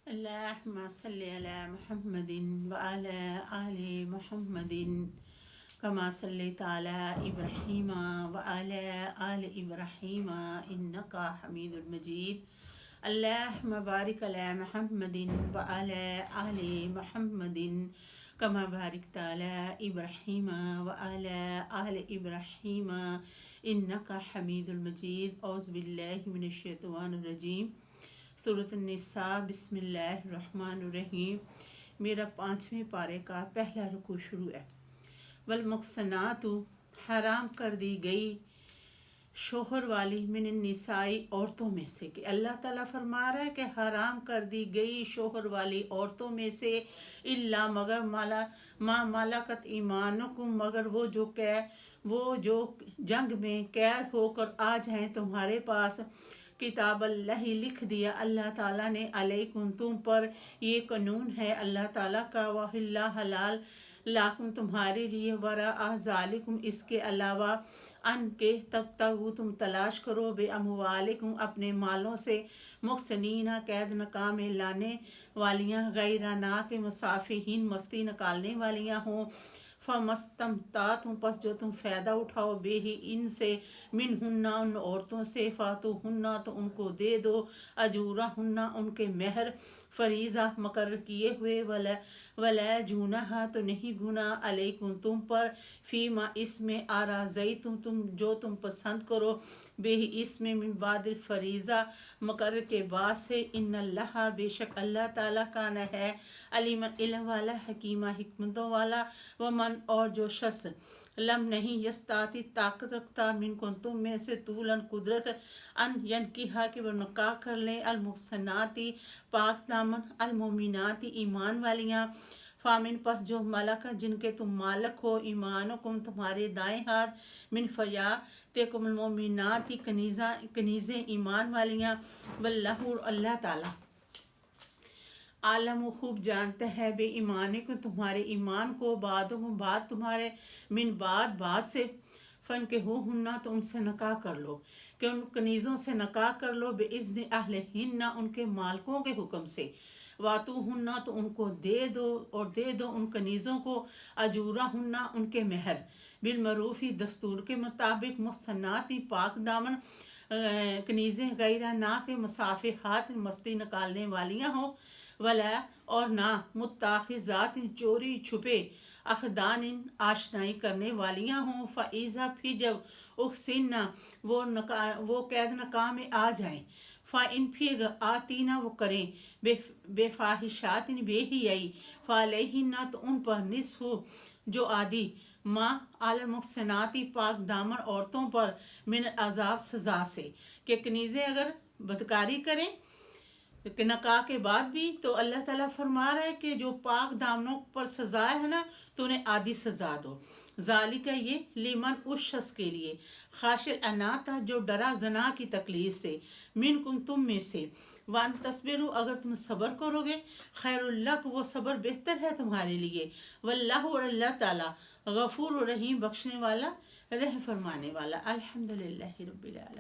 اللهم صل على محمد وعلى آل محمد كما صليت على إبراهيم وعلى آل إبراهيم إنك حميد مجيد. اللهم بارك على محمد وعلى آل محمد كما باركت على إبراهيم وعلى آل إبراهيم إنك حميد مجيد. أعوذ بالله من الشیطان الرجیم. سورۃ النساء. بسم اللہ الرحمن الرحیم. میرا 5ویں پارے کا پہلا رکوع شروع ہے. والمحصنات حرام کر دی گئی شوہر والی من النساء عورتوں میں سے، کہ اللہ تعالیٰ فرما رہا ہے کہ حرام کر دی گئی شوہر والی عورتوں میں سے، الا مگر ما ملکت ایمانکم، مگر وہ جو جنگ میں قید ہو کر آ جائیں تمہارے پاس. کتاب اللہ لکھ دیا اللہ تعالیٰ نے، علیکم تم پر، یہ قانون ہے اللہ تعالیٰ کا، وَحِلَّ حلال لاکم تمہارے لیے، وراء ذالکم اس کے علاوہ، ان کے تبتغوا تم تلاش کرو، بے اموالکم اپنے مالوں سے، محصنین قید نکاح میں لانے والیاں، غیر نا کے مسافحین مستی نکالنے والیاں ہوں. فمستمتعتم پس جو تم فائدہ اٹھاؤ، بے ہی ان سے، منہن ان عورتوں سے، فاتوہن تو ان کو دے دو، اجورہن ان کے مہر، فریضہ مقرر کیے ہوئے، ولا جناح تو نہیں گناہ، علیکم تم پر، فیما اس میں، آرازیتم جو تم پسند کرو، بے ہی اس میں، من بعد الفریضہ مقرر کے بعد سے، ان اللہ بے شک اللہ تعالیٰ کانا ہے، علیما علم والا، حکیمہ حکمتوں والا. ومن اور جو شخص لم نہیں یستاتی طاقت رکھتا، منکم تم میں سے، طولن قدرت، ان ینکحا کہ وہ نکاح کر لیں، المحصناتی پاک دامن، المؤمناتی ایمان والیاں، فامن پس جو ملک جن کے تم مالک ہو، ایمانکم تمہارے دائیں ہاتھ، من فیاتکم المؤمناتی کنیزیں ایمان والیاں، واللہ اللہ تعالیٰ عالم خوب جانتا ہے، بے ایمانکم تمہارے ایمان کو، بعدکم بعد تمہارے، من بعد سے، فانکحوہن تو ان سے نکاح کر لو، کہ ان کنیزوں سے نکاح کر لو، باذن اہلہن ان کے مالکوں کے حکم سے، واتوہن تو ان کو دے دو، اور دے دو ان کنیزوں کو، اجورہن ان کے مہر، بالمعروف دستور کے مطابق، محصنات پاک دامن کنیزیں، غیر نا کے مسافحات مستی نکالنے والیاں ہوں، ولا اور نہ متخذات چوری چھپے، اخدان آشنائی کرنے والیاں ہوں، فاذا پھر جب احسن وہ قید نکاح میں آ جائیں، فإن پھر آتینا وہ کریں، بے فاحشات بے حیائی، فعلیہن تو ان پر، نصف جو آدھی، ما علی المحصنات پاک دامن عورتوں پر، من عذاب سزا سے، کہ کنیزیں اگر بدکاری کریں کہ نکاح کے بعد بھی، تو اللہ تعالیٰ فرما رہا ہے کہ جو پاک دامنوں پر سزا ہے نا، تو انہیں آدھی سزا دو. ذالک یہ، لیمن اس شخص کے لیے، خاش العنات جو ڈرا زنا کی تکلیف سے، منکم تم میں سے، وان تصبروا اگر تم صبر کرو گے، خیر لک وہ صبر بہتر ہے تمہارے لیے، واللہ اور اللہ تعالیٰ غفور رحیم بخشنے والا رحم فرمانے والا. الحمدللہ رب العالمین.